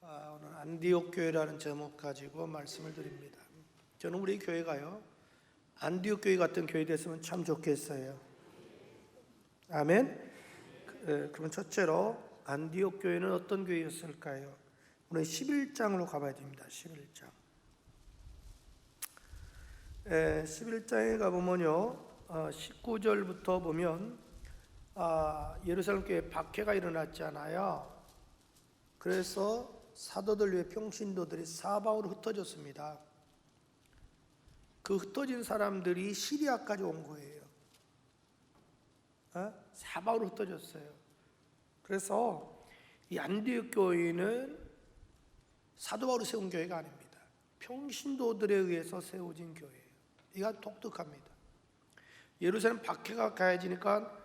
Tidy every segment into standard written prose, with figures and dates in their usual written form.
오늘 안디옥 교회라는 제목 가지고 말씀을 드립니다. 저는 우리 교회가요, 안디옥 교회 같은 교회 됐으면 참 좋겠어요. 아멘. 그러면 첫째로 안디옥 교회는 어떤 교회였을까요? 오늘 11장으로 가봐야 됩니다. 11장. 11장에 가보면요, 19절부터 보면 예루살렘 교회에 박해가 일어났잖아요. 그래서 사도들 외 평신도들이 사방으로 흩어졌습니다. 그 흩어진 사람들이 시리아까지 온 거예요. 사방으로 흩어졌어요. 그래서 이 안디옥 교회는 사도 바울이 세운 교회가 아닙니다. 평신도들에 의해서 세워진 교회예요. 이가 독특합니다. 예루살렘 박해가 가해지니까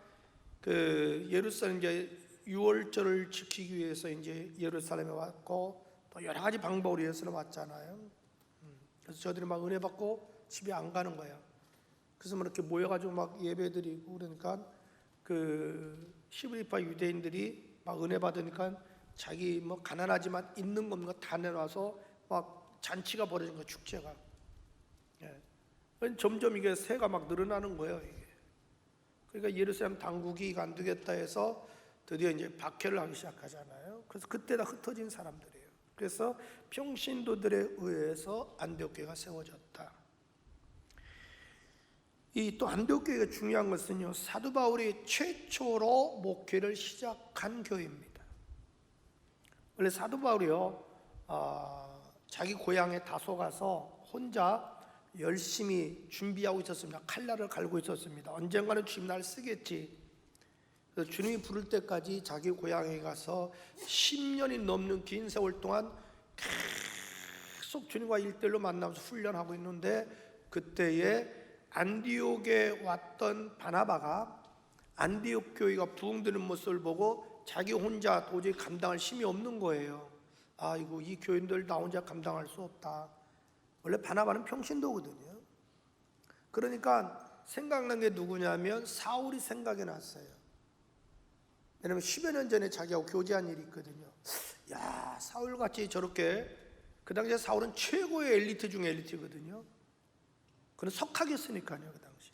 예루살렘 이제 유월절을 지키기 위해서 이제 예루살렘에 왔고 또 여러 가지 방법으로 예루살렘 왔잖아요. 그래서 저들이 막 은혜 받고 집에 안 가는 거야. 그래서 막 이렇게 모여가지고 막 예배드리고 그러니까 시브리파 유대인들이 막 은혜 받으니까 자기 뭐 가난하지만 있는 거 없는 거 다 내놔서 막 잔치가 벌어진 거, 축제가. 점점 이게 세가 막 늘어나는 거예요. 이게. 그러니까 예루살렘 당국이 안 되겠다 해서 드디어 이제 박해를 하기 시작하잖아요. 그래서 그때 다 흩어진 사람들이에요. 그래서 평신도들에 의해서 안디옥 교회가 세워졌다. 이 또 안디옥 교회가 중요한 것은요, 사도 바울이 최초로 목회를 시작한 교회입니다. 원래 사도 바울이요, 자기 고향에 다소 가서 혼자 열심히 준비하고 있었습니다. 칼날을 갈고 있었습니다. 언젠가는 주님 날 쓰겠지. 그래서 주님이 부를 때까지 자기 고향에 가서 10년이 넘는 긴 세월 동안 계속 주님과 1:1로 만나면서 훈련하고 있는데, 그때에 안디옥에 왔던 바나바가 안디옥 교회가 부흥되는 모습을 보고 자기 혼자 도저히 감당할 힘이 없는 거예요. 아이고, 이 교인들 나 혼자 감당할 수 없다. 원래 바나바는 평신도거든요. 그러니까 생각난 게 누구냐면 사울이 생각이 났어요. 왜냐면 10여 년 전에 자기하고 교제한 일이 있거든요. 야, 사울같이 저렇게, 그 당시에 사울은 최고의 엘리트 중에 엘리트거든요. 그는 석학이었으니까요. 그 당시에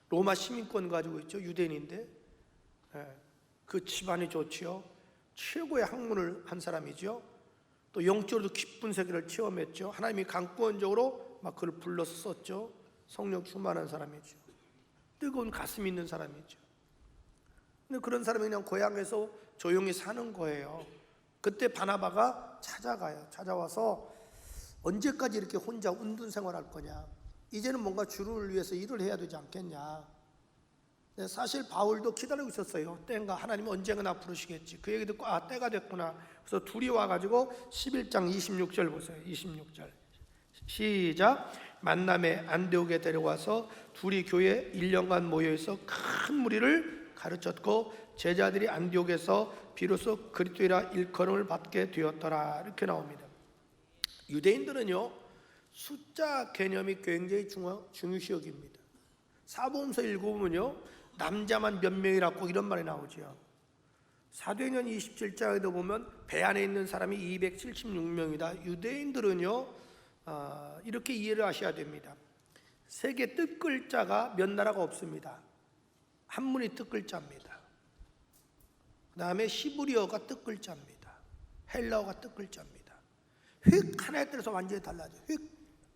로마 시민권 가지고 있죠. 유대인인데 그 집안이 좋지요. 최고의 학문을 한 사람이죠. 또 영적으로도 깊은 세계를 체험했죠. 하나님이 강권적으로 막 그를 불러서 썼죠. 성령 충만한 사람이죠. 뜨거운 가슴이 있는 사람이죠. 근데 그런 사람이 그냥 고향에서 조용히 사는 거예요. 그때 바나바가 찾아가요. 찾아와서 언제까지 이렇게 혼자 운둔 생활할 거냐, 이제는 뭔가 주를 위해서 일을 해야 되지 않겠냐. 사실 바울도 기다리고 있었어요. 때인가, 하나님이 언젠가 나 부르시겠지. 그 얘기 듣고 때가 됐구나. 그래서 둘이 와가지고 11장 26절 보세요. 26절 시작. 만남에 안디옥에 데려와서 둘이 교회에 1년간 모여있어 큰 무리를 가르쳤고 제자들이 안디옥에서 비로소 그리스도이라 일컬음을 받게 되었더라. 이렇게 나옵니다. 유대인들은요, 숫자 개념이 굉장히 중요시 여깁니다. 사복음서 읽어보면요, 남자만 몇 명이라고 이런 말이 나오죠. 사도행전 27장에도 보면 배 안에 있는 사람이 276명이다. 유대인들은요, 이렇게 이해를 하셔야 됩니다. 세계 뜻글자가 몇 나라가 없습니다. 한문이 뜻글자입니다. 그 다음에 히브리어가 뜻글자입니다. 헬라어가 뜻글자입니다. 휙 하나에 따라서 완전히 달라져요. 휙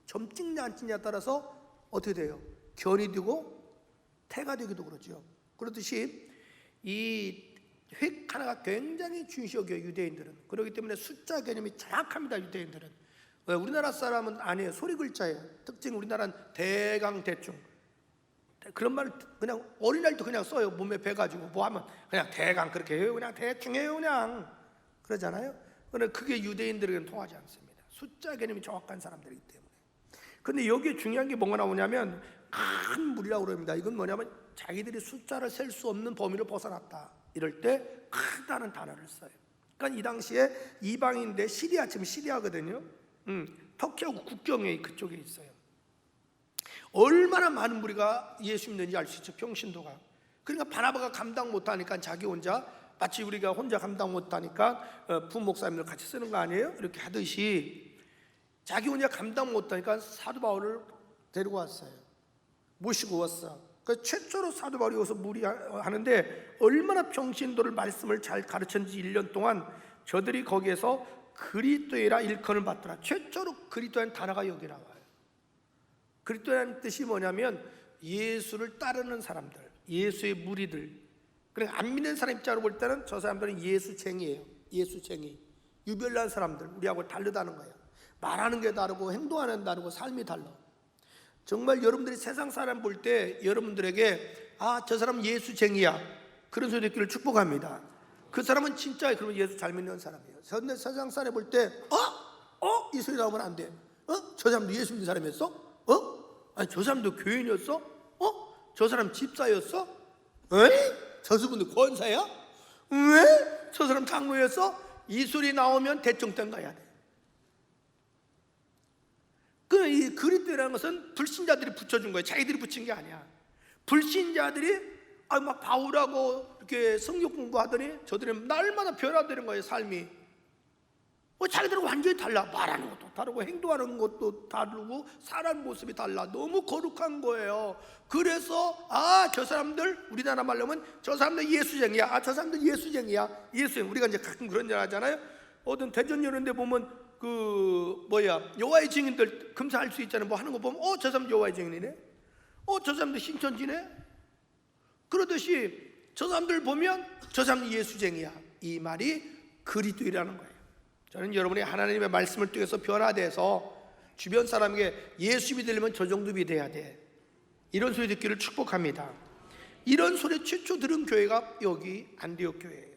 점 찍냐 안 찍냐에 따라서 어떻게 돼요? 견이 되고 태가 되기도 그러죠. 그렇듯이 이 휙 하나가 굉장히 중요시 여겨요, 유대인들은. 그렇기 때문에 숫자 개념이 정확합니다, 유대인들은. 우리나라 사람은 아니에요. 소리 글자예요. 특징, 우리나라는 대강 대충. 그런 말을 그냥 어린아이도 그냥 써요. 몸에 배가지고 뭐 하면 그냥 대강 그렇게 해요. 그냥 대충 해요. 그냥 그러잖아요. 그런데 그게 유대인들에게는 통하지 않습니다. 숫자 개념이 정확한 사람들이기 때문에. 그런데 여기에 중요한 게 뭐가 나오냐면 큰 무리라고 그럽니다. 이건 뭐냐면 자기들이 숫자를 셀 수 없는 범위를 벗어났다. 이럴 때 크다는 단어를 써요. 그러니까 이 당시에 이방인데 시리아, 지금 시리아거든요. 터키하고 국경에 그쪽에 있어요. 얼마나 많은 무리가 예수 믿는지 알 수 있죠, 평신도가. 그러니까 바나바가 감당 못하니까 자기 혼자 마치 우리가 혼자 감당 못하니까 부목사님들 같이 쓰는 거 아니에요? 이렇게 하듯이 자기 혼자 감당 못하니까 사도 바울을 데리고 왔어요. 모시고 왔어. 그 최초로 사도 바울이 와서 무리하는데 얼마나 평신도를 말씀을 잘 가르쳤는지 1년 동안 저들이 거기에서 그리스도이라 일컬음을 받더라. 최초로 그리스도라는 단어가 여기 나와요. 그리스도라는 뜻이 뭐냐면 예수를 따르는 사람들, 예수의 무리들. 그러니까 안 믿는 사람 입장으로 볼 때는 저 사람들은 예수쟁이에요. 예수쟁이, 유별난 사람들, 우리하고 다르다는 거예요. 말하는 게 다르고 행동하는 게 다르고 삶이 달라. 정말 여러분들이 세상 사람 볼 때 여러분들에게 저 사람은 예수쟁이야, 그런 소리 듣기를 축복합니다. 그 사람은 진짜 그러면 예수 잘 믿는 사람이에요. 그런데 세상 사람 볼 때 이 소리 나오면 안 돼. 저 사람도 예수 믿는 사람이었어? 아니 저 사람도 교인이었어? 저 사람 집사였어? 저 사람도 권사야? 왜? 저 사람 장로였어? 이 소리 나오면 대청땡 가야 돼. 이 그리스도라는 것은 불신자들이 붙여준 거예요. 자기들이 붙인 게 아니야. 불신자들이 막 바울하고 이렇게 성경 공부하더니 저들은 날마다 변화되는 거예요. 삶이 자기들은 완전히 달라. 말하는 것도 다르고 행동하는 것도 다르고 사는 모습이 달라. 너무 거룩한 거예요. 그래서 저 사람들, 우리나라 말로 하면 저 사람들 예수쟁이야. 저 사람들 예수쟁이야. 예수쟁이. 우리가 이제 가끔 그런 일 하잖아요. 어떤 대전 이런 데 보면 여호와의 증인들 금사할 수 있잖아요. 뭐 하는 거 보면 저 사람 여호와의 증인이네. 저 사람도 신천지네. 그러듯이 저 사람들 보면 저 사람은 예수쟁이야. 이 말이 그리스도이라는 거예요. 저는 여러분이 하나님의 말씀을 통해서 변화돼서 주변 사람에게 예수 믿으려면 저 정도 믿어야 돼, 이런 소리 듣기를 축복합니다. 이런 소리 최초 들은 교회가 여기 안디옥 교회예요.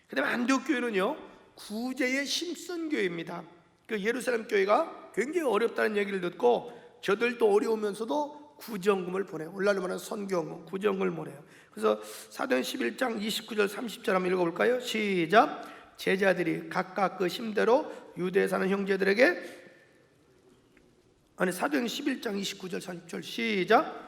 그 다음에 안디옥 교회는요, 구제의 심슨 교회입니다. 그 예루살렘 교회가 굉장히 어렵다는 얘기를 듣고 저들도 어려우면서도 구제원금을 보내요. 오늘날로 말하는 선교원금, 구제원금을 보내요. 그래서 사도행 11장 29절 30절 한번 읽어볼까요? 시작. 제자들이 각각 그 힘대로 유대에 사는 형제들에게, 사도행 11장 29절 30절 시작.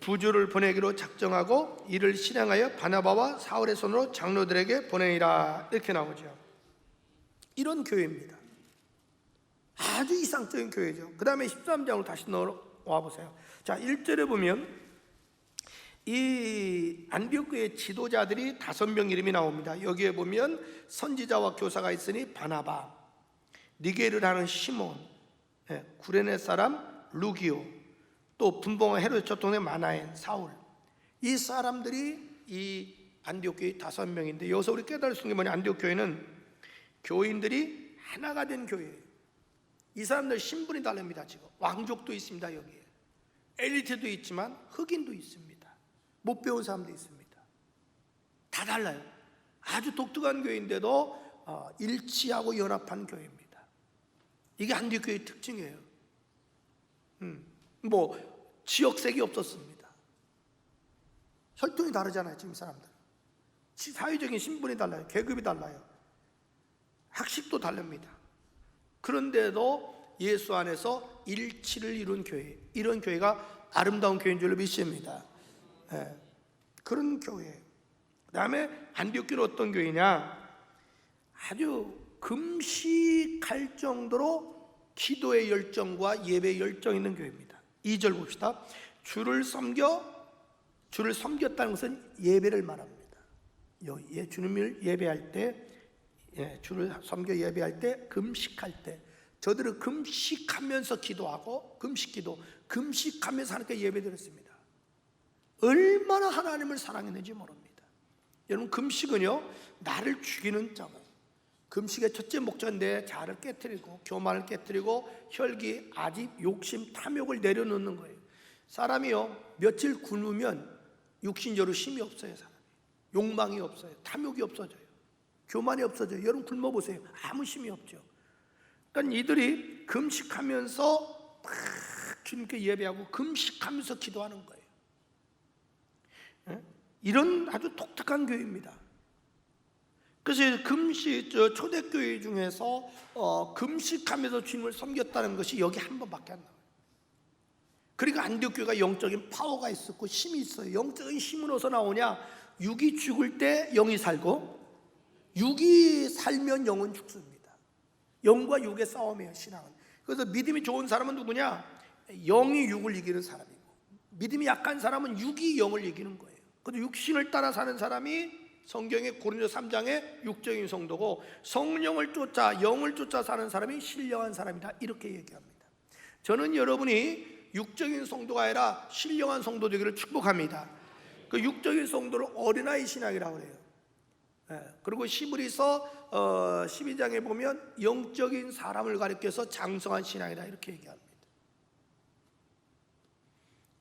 부주를 보내기로 작정하고 이를 실행하여 바나바와 사울의 손으로 장로들에게 보내니라, 이렇게 나오죠. 이런 교회입니다. 아주 이상적인 교회죠. 그 다음에 13장으로 다시 넘어와 보세요. 자, 1절에 보면 이 안디옥 교회 지도자들이 5명 이름이 나옵니다. 여기에 보면 선지자와 교사가 있으니 바나바, 니게를 하는 시몬, 구레네 사람 루기오, 또 분봉한 헤로데 초통의 마나엔, 사울. 이 사람들이 이 안디옥 교회 5명인데, 여기서 우리 깨달을 수 있는 게 뭐냐, 안디옥 교회는 교인들이 하나가 된 교회예요. 이 사람들 신분이 다릅니다. 지금 왕족도 있습니다. 여기에 엘리트도 있지만 흑인도 있습니다. 못 배운 사람도 있습니다. 다 달라요. 아주 독특한 교회인데도 일치하고 연합한 교회입니다. 이게 안디옥 교회의 특징이에요. 지역색이 없었습니다. 혈통이 다르잖아요. 지금 사람들 사회적인 신분이 달라요. 계급이 달라요. 학식도 다릅니다. 그런데도 예수 안에서 일치를 이룬 교회, 이런 교회가 아름다운 교회인 줄로 믿습니다. 그런 교회. 그 다음에 안디옥 교회는 어떤 교회냐, 아주 금식할 정도로 기도의 열정과 예배의 열정이 있는 교회입니다. 2절 봅시다. 주를 섬겼다는 것은 예배를 말합니다. 주님을 예배할 때, 주를 섬겨 예배할 때, 금식할 때, 저들은 금식하면서 기도하고 금식하면서 하나님께 예배드렸습니다. 얼마나 하나님을 사랑했는지 모릅니다. 여러분, 금식은요, 나를 죽이는 자가, 금식의 첫째 목적은 내 자아를 깨트리고 교만을 깨트리고 혈기, 아집, 욕심, 탐욕을 내려놓는 거예요. 사람이요, 며칠 굶으면 육신적으로 힘이 없어요. 사람이 욕망이 없어요. 탐욕이 없어져요. 교만이 없어져요. 여러분 굶어보세요. 아무 힘이 없죠. 그러니까 이들이 금식하면서 막 주님께 예배하고 금식하면서 기도하는 거예요. 이런 아주 독특한 교회입니다. 그래서 초대교회 중에서 금식하면서 주님을 섬겼다는 것이 여기 한 번밖에 안 나와요. 그러니까 안디옥 교회가 영적인 파워가 있었고 힘이 있어요. 영적인 힘은 어디서 나오냐? 육이 죽을 때 영이 살고, 육이 살면 영은 죽습니다. 영과 육의 싸움이에요, 신앙은. 그래서 믿음이 좋은 사람은 누구냐? 영이 육을 이기는 사람이고, 믿음이 약한 사람은 육이 영을 이기는 거예요. 그래서 육신을 따라 사는 사람이 성경의 고린도 3장의 육적인 성도고, 성령을 쫓아 영을 쫓아 사는 사람이 신령한 사람이다, 이렇게 얘기합니다. 저는 여러분이 육적인 성도가 아니라 신령한 성도 되기를 축복합니다. 그 육적인 성도를 어린아이 신앙이라고 해요. 그리고 히브리서 12장에 보면 영적인 사람을 가리켜서 장성한 신앙이다, 이렇게 얘기합니다.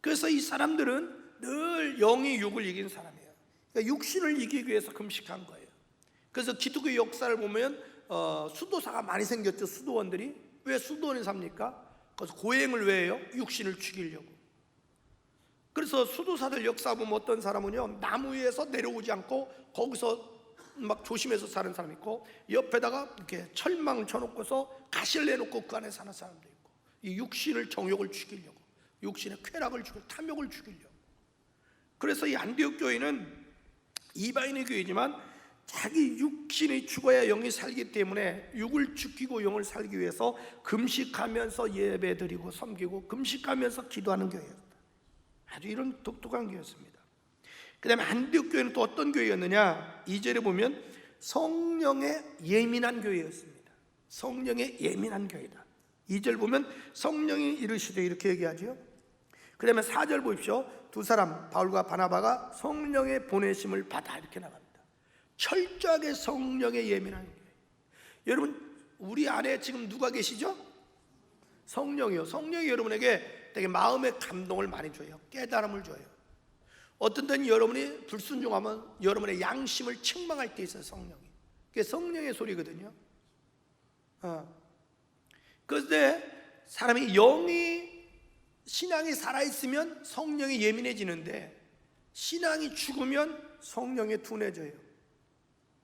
그래서 이 사람들은 늘 영이 육을 이긴 사람이에요. 그러니까 육신을 이기기 위해서 금식한 거예요. 그래서 기독교 역사를 보면 수도사가 많이 생겼죠. 수도원들이. 왜 수도원이 삽니까? 그래서 고행을 왜 해요? 육신을 죽이려고. 그래서 수도사들 역사 보면 어떤 사람은요, 나무 위에서 내려오지 않고 거기서 막 조심해서 사는 사람이 있고, 옆에다가 이렇게 철망을 쳐놓고서 가시를 내놓고 그 안에 사는 사람도 있고, 이 육신을 정욕을 죽이려고, 육신의 쾌락을 죽이려고, 탐욕을 죽이려고. 그래서 이 안디옥 교회는 이방인의 교회지만 자기 육신이 죽어야 영이 살기 때문에 육을 죽이고 영을 살기 위해서 금식하면서 예배드리고 섬기고 금식하면서 기도하는 교회였다. 아주 이런 독특한 교회였습니다. 그 다음에 안디옥 교회는 또 어떤 교회였느냐? 2절에 보면 성령에 예민한 교회였습니다. 성령에 예민한 교회다. 2절 보면 성령이 이르시되, 이렇게 얘기하죠. 그 다음에 4절 보십시오. 두 사람 바울과 바나바가 성령의 보내심을 받아, 이렇게 나갑니다. 철저하게 성령에 예민한 교회. 여러분, 우리 안에 지금 누가 계시죠? 성령이요. 성령이 여러분에게 되게 마음의 감동을 많이 줘요. 깨달음을 줘요. 어떤 때는 여러분이 불순종하면 여러분의 양심을 책망할 때 있어요, 성령이. 그게 성령의 소리거든요. 그런데 사람이 신앙이 살아있으면 성령이 예민해지는데, 신앙이 죽으면 성령이 둔해져요.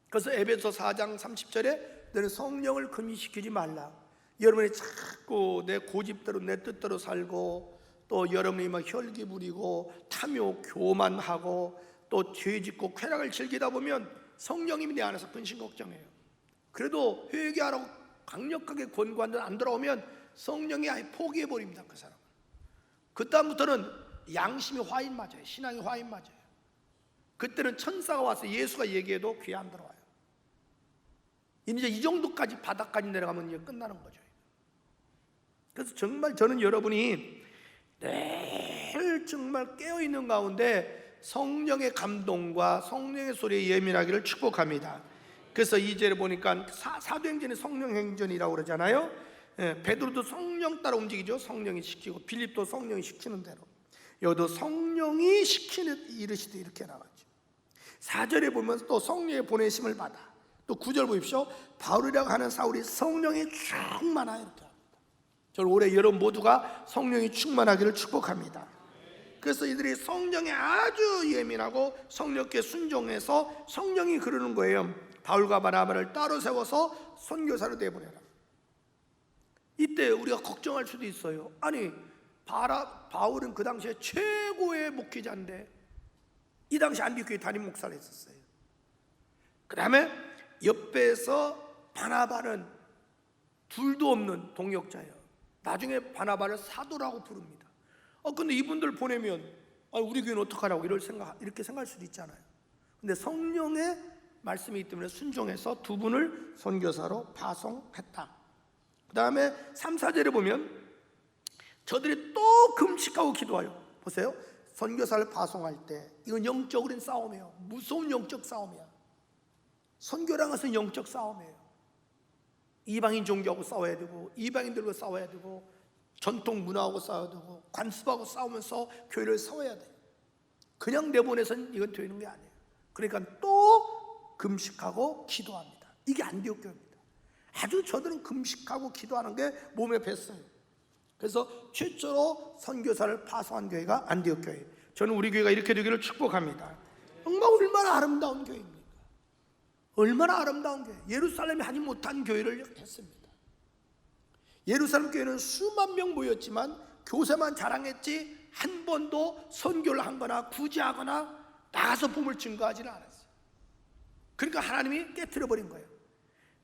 그래서 에베소 4장 30절에 너는 성령을 금시키지 말라. 여러분이 자꾸 내 고집대로 내 뜻대로 살고, 또 여러분이 막 혈기 부리고 탐욕 교만하고 또 죄짓고 쾌락을 즐기다 보면 성령님이 내 안에서 근심 걱정해요. 그래도 회개하라고 강력하게 권고하는데 안 돌아오면 성령이 아예 포기해버립니다, 그 사람은. 그 다음부터는 양심이 화인 맞아요. 신앙이 화인 맞아요. 그때는 천사가 와서 예수가 얘기해도 귀에 안 들어와요. 이제 이 정도까지 바닥까지 내려가면 이제 끝나는 거죠. 그래서 정말 저는 여러분이 늘 정말 깨어있는 가운데 성령의 감동과 성령의 소리에 예민하기를 축복합니다. 그래서 2절에 보니까 사도행전이 성령행전이라고 그러잖아요. 베드로도 성령 따라 움직이죠. 성령이 시키고, 빌립도 성령이 시키는 대로. 여기도 성령이 시키는 이르시되, 이렇게 나가죠. 4절에 보면 또 성령의 보내심을 받아. 또 9절 보십시오. 바울이라고 하는 사울이 성령이 충만하여, 이렇게 합니다. 저는 올해 여러분 모두가 성령이 충만하기를 축복합니다. 그래서 이들이 성령에 아주 예민하고 성령께 순종해서 성령이 그러는 거예요. 바울과 바나바를 따로 세워서 선교사로 내보내라. 이때 우리가 걱정할 수도 있어요. 아니, 바울은 그 당시에 최고의 목회자인데 이 당시 안디옥교회 담임 목사를 했었어요. 그 다음에 옆에서 바나바는 둘도 없는 동역자예요. 나중에 바나바를 사도라고 부릅니다. 근데 이분들 보내면 우리 교회는 어떡하라고 이렇게 생각할 수도 있잖아요. 근데 성령의 말씀이기 때문에 순종해서 두 분을 선교사로 파송했다. 그 다음에 3, 4절에 보면 저들이 또 금식하고 기도하여. 보세요. 선교사를 파송할 때 이건 영적으로는 싸움이에요. 무서운 영적 싸움이야. 선교랑 것은 영적 싸움이에요. 이방인 종교하고 싸워야 되고, 이방인들과 싸워야 되고, 전통 문화하고 싸워야 되고, 관습하고 싸우면서 교회를 세워야 돼요. 그냥 내보내서는 이건 되는 게 아니에요. 그러니까 또 금식하고 기도합니다. 이게 안디옥 교회입니다. 아주 저들은 금식하고 기도하는 게 몸에 뱄어요. 그래서 최초로 선교사를 파송한 교회가 안디옥 교회. 저는 우리 교회가 이렇게 되기를 축복합니다. 정말 얼마나 아름다운 교회입니까? 얼마나 아름다운 교회. 예루살렘이 하지 못한 교회를 했습니다. 예루살렘 교회는 수만 명 모였지만 교세만 자랑했지 한 번도 선교를 하거나 구제하거나 나가서 복음을 증거하지는 않았어요. 그러니까 하나님이 깨트려버린 거예요.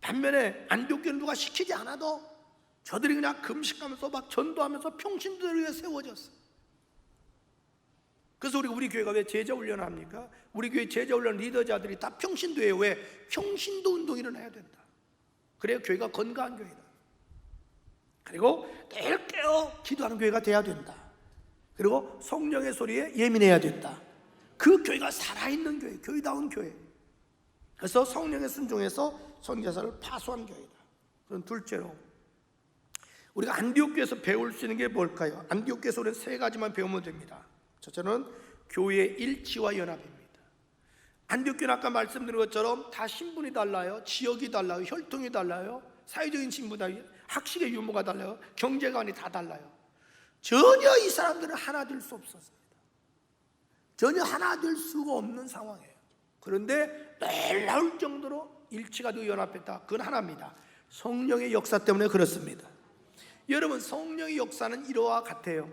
반면에 안디옥교는 누가 시키지 않아도 저들이 그냥 금식하면서 막 전도하면서 평신도를 위해 세워졌어요. 그래서 우리 교회가 왜 제자 훈련을 합니까? 우리 교회 제자 훈련 리더자들이 다 평신도예요. 왜? 평신도 운동이 일어나야 된다. 그래야 교회가 건강한 교회다. 그리고 매일 깨어 기도하는 교회가 돼야 된다. 그리고 성령의 소리에 예민해야 된다. 그 교회가 살아있는 교회, 교회다운 교회. 그래서 성령의 순종에서 선교사를 파수한 교회다. 그럼 둘째로 우리가 안디옥 교회에서 배울 수 있는 게 뭘까요? 안디옥 교회에서 우리는 세 가지만 배우면 됩니다. 첫째는 교회의 일치와 연합입니다. 안디옥 교회는 아까 말씀드린 것처럼 다 신분이 달라요. 지역이 달라요. 혈통이 달라요. 사회적인 신분이 학식의 유무가 달라요. 경제관이 다 달라요. 전혀 이 사람들은 하나 될 수 없었습니다. 전혀 하나 될 수가 없는 상황이에요. 그런데 놀라울 정도로 일치가 되고 연합했다. 그건 하나입니다. 성령의 역사 때문에 그렇습니다. 여러분, 성령의 역사는 이러와 같아요.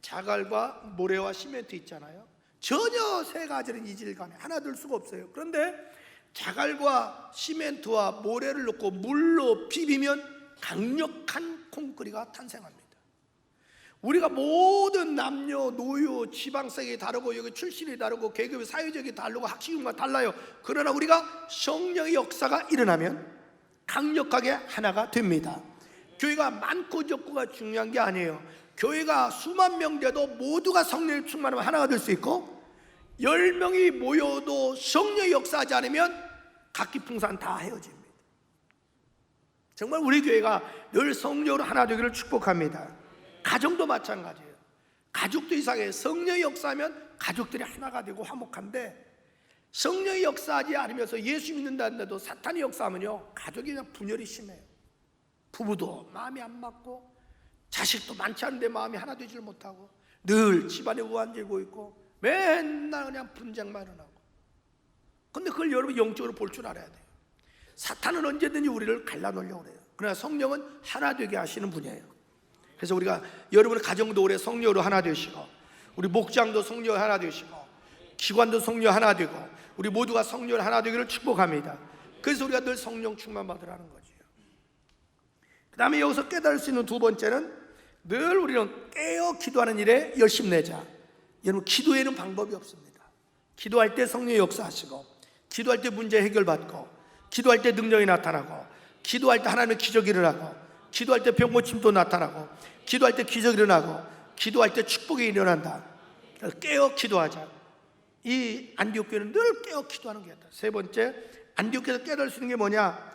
자갈과 모래와 시멘트 있잖아요. 전혀 세 가지는 이질간에 하나 될 수가 없어요. 그런데 자갈과 시멘트와 모래를 넣고 물로 비비면 강력한 콘크리트가 탄생합니다. 우리가 모든 남녀, 노유, 지방색이 다르고 여기 출신이 다르고 계급이 사회적이 다르고 학식이 달라요. 그러나 우리가 성령의 역사가 일어나면 강력하게 하나가 됩니다. 교회가 많고 적고가 중요한 게 아니에요. 교회가 수만 명 돼도 모두가 성령의 충만하면 하나가 될 수 있고 10명이 모여도 성령의 역사하지 않으면 각기풍산 다 헤어집니다. 정말 우리 교회가 늘 성령으로 하나 되기를 축복합니다. 가정도 마찬가지예요. 가족도 이상해요. 성령의 역사하면 가족들이 하나가 되고 화목한데 성령의 역사하지 않으면서 예수 믿는다는데도 사탄이 역사하면요 가족이 그냥 분열이 심해요. 부부도 마음이 안 맞고 자식도 많지 않은데 마음이 하나 되지를 못하고 늘 집안에 우환되고 있고 맨날 그냥 분쟁만 일어나고. 근데 그걸 여러분 영적으로 볼 줄 알아야 돼요. 사탄은 언제든지 우리를 갈라놓으려고 해요. 그러나 성령은 하나 되게 하시는 분이에요. 그래서 우리가 여러분의 가정도 올해 성령으로 하나 되시고 우리 목장도 성령으로 하나 되시고 기관도 성령 하나 되고 우리 모두가 성령으로 하나 되기를 축복합니다. 그래서 우리가 늘 성령 충만 받으라는 거죠. 그 다음에 여기서 깨달을 수 있는 두 번째는 늘 우리는 깨어 기도하는 일에 열심 내자. 여러분, 기도에는 방법이 없습니다. 기도할 때 성령의 역사하시고 기도할 때 문제 해결받고 기도할 때 능력이 나타나고 기도할 때 하나님의 기적이 일어나고 기도할 때 병 고침도 나타나고 기도할 때 기적이 일어나고 기도할 때 축복이 일어난다. 깨어 기도하자. 이 안디옥 교회는 늘 깨어 기도하는 교회다. 세 번째, 안디옥 교회에서 깨달을 수 있는 게 뭐냐?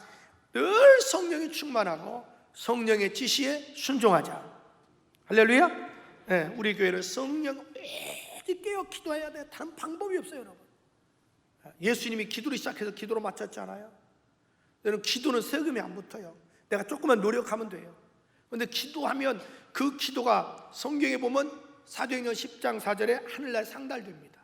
늘 성령이 충만하고 성령의 지시에 순종하자. 할렐루야. 네, 우리 교회는 성령 매일 깨어 기도해야 돼. 다른 방법이 없어요, 여러분. 예수님이 기도를 시작해서 기도로 마쳤잖아요. 여러분, 기도는 세금이 안 붙어요. 내가 조금만 노력하면 돼요. 그런데 기도하면 그 기도가 성경에 보면 사도행전 10장 4절에 하늘나라 상달됩니다.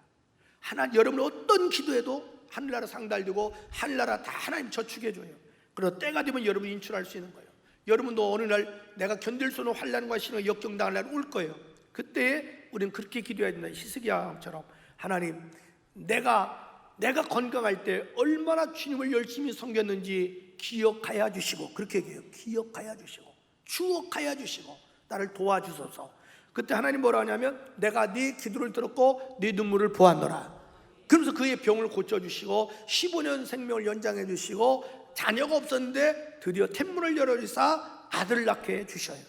여러분 어떤 기도해도 하늘나라 상달되고 하늘나라 다 하나님 저축해줘요. 그리고 때가 되면 여러분 인출할 수 있는 거예요. 여러분도 어느 날 내가 견딜 수 없는 환난과 시련과 역경당할 날 올 거예요. 그때 우리는 그렇게 기도해야 된다. 히스기야처럼 하나님, 내가 건강할 때 얼마나 주님을 열심히 섬겼는지 기억하여 주시고, 그렇게 얘기해요. 기억하여 주시고 추억하여 주시고 나를 도와주소서. 그때 하나님 뭐라 하냐면 내가 네 기도를 들었고 네 눈물을 보았노라. 그러면서 그의 병을 고쳐주시고 15년 생명을 연장해 주시고 자녀가 없었는데 드디어天문을 열어주사 아들을 낳게 해주셔요.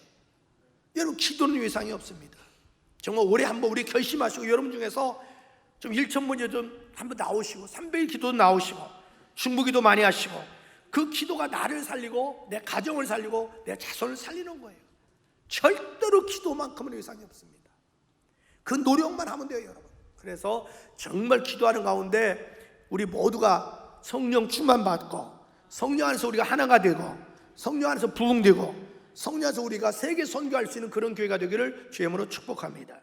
여러분, 기도는 예상이 없습니다. 정말 올해 한번 우리 결심하시고 여러분 중에서 좀 1,000번째 좀 한번 나오시고 300일 기도도 나오시고 중보기도 많이 하시고 그 기도가 나를 살리고 내 가정을 살리고 내 자손을 살리는 거예요. 절대로 기도만큼은 예상이 없습니다. 그 노력만 하면 돼요, 여러분. 그래서 정말 기도하는 가운데 우리 모두가 성령 충만 받고 성령 안에서 우리가 하나가 되고 성령 안에서 부흥되고 성령 안에서 우리가 세계 선교할 수 있는 그런 교회가 되기를 주의 이름으로 축복합니다.